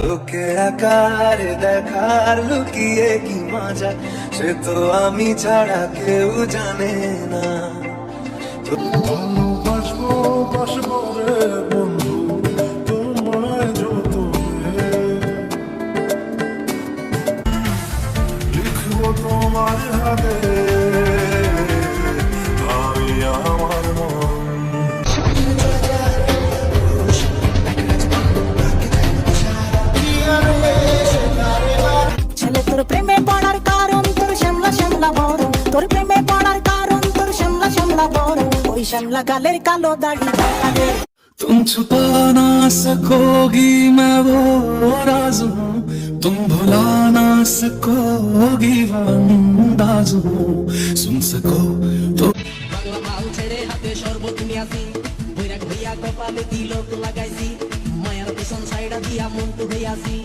তোকে আকার দেখার লুকিয়ে কি মজা, সে তো আমি ছাড়া কেউ জানে না। ভালোবাসবো বাসবো রে বন্ধু তোমায় যত লিখবো তোমার হাতে আমি আমার মন। ছেলে তোর প্রেমে পড়ার কারণ তোর শ্যামলা শ্যামলা বড়, তোর প্রেমে পড়ার কারণ তোর শ্যামলা শ্যামলা বড়, ওই শ্যামলা গালের কালো দাড়ি। तुम छुपा ना सकोगी मैं वो राज हूँ, तुम भुला ना सकोगी वो अंदाज हूँ, सुन सको तो বাংলা মাল ছেড়ে হাতে শরবত নিয়াছি, বৈরাগ হইয়া কপালে তিলক লাগাইছি, মায়ার পিছন সাইডা দিয়া মন্টু হইয়াছি।